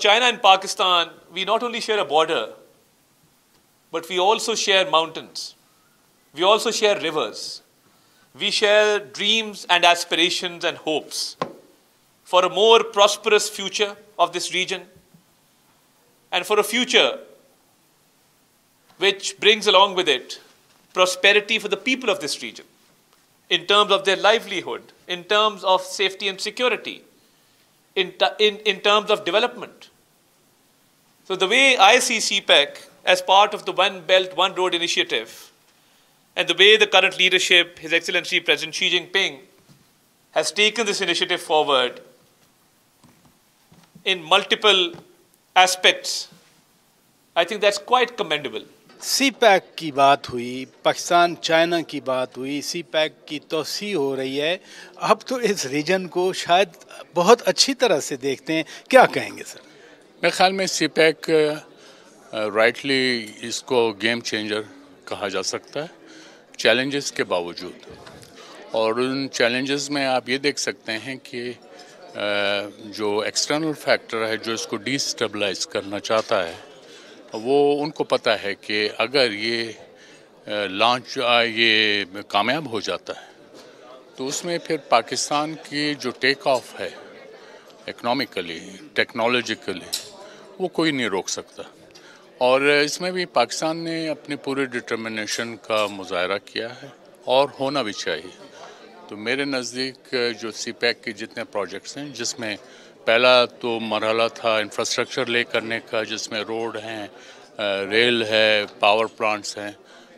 China and Pakistan, we not only share a border, but we also share mountains. We also share rivers. We share dreams and aspirations and hopes for a more prosperous future of this region and for a future which brings along with it prosperity for the people of this region in terms of their livelihood, in terms of safety and security, in terms of development. So the way I see CPEC as part of the One Belt, One Road initiative, and the way the current leadership, His Excellency President Xi Jinping, has taken this initiative forward in multiple aspects, I think that's quite commendable. CPEC की बात हुई, Pakistan China की बात हुई, CPEC की तोसी हो रही है। अब तो इस रीजन को शायद बहुत अच्छी तरह से देखते हैं, क्या कहेंगे सर? मेरे ख्याल में CPEC राइटली इसको गेम चेंजर कहा जा सकता है चैलेंजेस के बावजूद, और उन चैलेंजेस में आप ये देख सकते हैं कि जो एक्सटर्नल फैक्टर है जो इसको डिस्टेबलाइज करना चाहता है, वो उनको पता है कि अगर ये लॉन्च ये कामयाब हो जाता है तो उसमें फिर पाकिस्तान की जो टेक ऑफ है इकोनॉमिकली, टेक्नोलॉजिकली, वो कोई नहीं रोक सकता। और इसमें भी पाकिस्तान ने अपनी पूरी डिटर्मिनेशन का मुजाहरा किया है और होना भी चाहिए। तो मेरे नज़दीक जो CPEC के जितने प्रोजेक्ट्स हैं, जिसमें पहला तो मरहला था इंफ्रास्ट्रक्चर ले करने का, जिसमें रोड हैं, रेल है, पावर प्लांट्स हैं,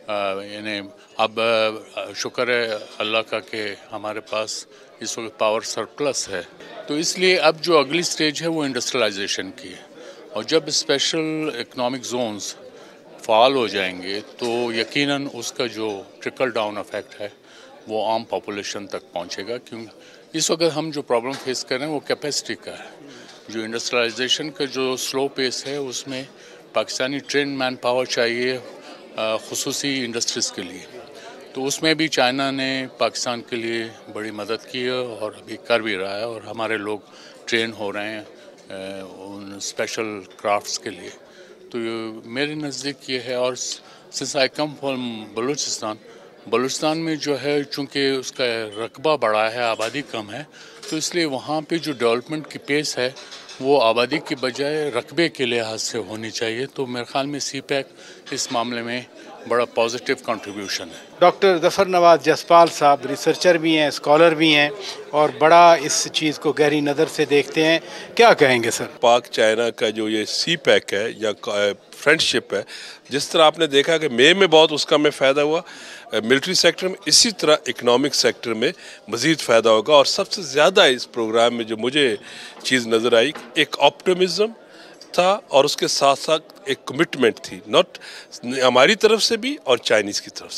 यानी अब शुक्र है अल्लाह का कि हमारे पास इस वक्त पावर सरप्लस है। तो इसलिए अब जो अगली स्टेज है वो इंडस्ट्रियलाइजेशन की है, और जब स्पेशल इकोनॉमिक जोन्स फ़ाल हो जाएंगे तो यकीनन उसका जो ट्रिकल डाउन इफेक्ट है वो आम पॉपुलेशन तक पहुंचेगा। क्योंकि इस वक्त हम जो प्रॉब्लम फेस कर रहे हैं वो कैपेसिटी का है। जो इंडस्ट्रियलाइजेशन का जो स्लो पेस है उसमें पाकिस्तानी ट्रेन मैन पावर चाहिए खुसूसी इंडस्ट्रीज़ के लिए, तो उसमें भी चाइना ने पाकिस्तान के लिए बड़ी मदद की है और अभी कर भी रहा है, और हमारे लोग ट्रेन हो रहे हैं उन स्पेशल क्राफ्ट्स के लिए। तो मेरे नज़दीक ये है। और since I come from Balochistan में जो है चूँकि उसका रकबा बड़ा है, आबादी कम है, तो इसलिए वहाँ पे जो डेवलपमेंट की पेस है वो आबादी की बजाय रकबे के लिहाज से होनी चाहिए। तो मेरे ख्याल में CPEC इस मामले में बड़ा पॉजिटिव कंट्रीब्यूशन है। डॉक्टर ज़फ़र नवाज़ जसपाल साहब रिसर्चर भी हैं, स्कॉलर भी हैं, और बड़ा इस चीज़ को गहरी नज़र से देखते हैं, क्या कहेंगे सर? पाक चाइना का जो ये CPEC है या फ्रेंडशिप है, जिस तरह आपने देखा कि में बहुत उसका में फ़ायदा हुआ मिलिट्री सेक्टर में, इसी तरह इकोनॉमिक सेक्टर में मज़ीद फ़ायदा होगा। और सबसे ज़्यादा इस प्रोग्राम में जो मुझे चीज़ नज़र आई, एक ऑप्टिमिज़म था और उसके साथ साथ एक कमिटमेंट थी, नॉट हमारी तरफ से भी और चाइनीज़ की तरफ से।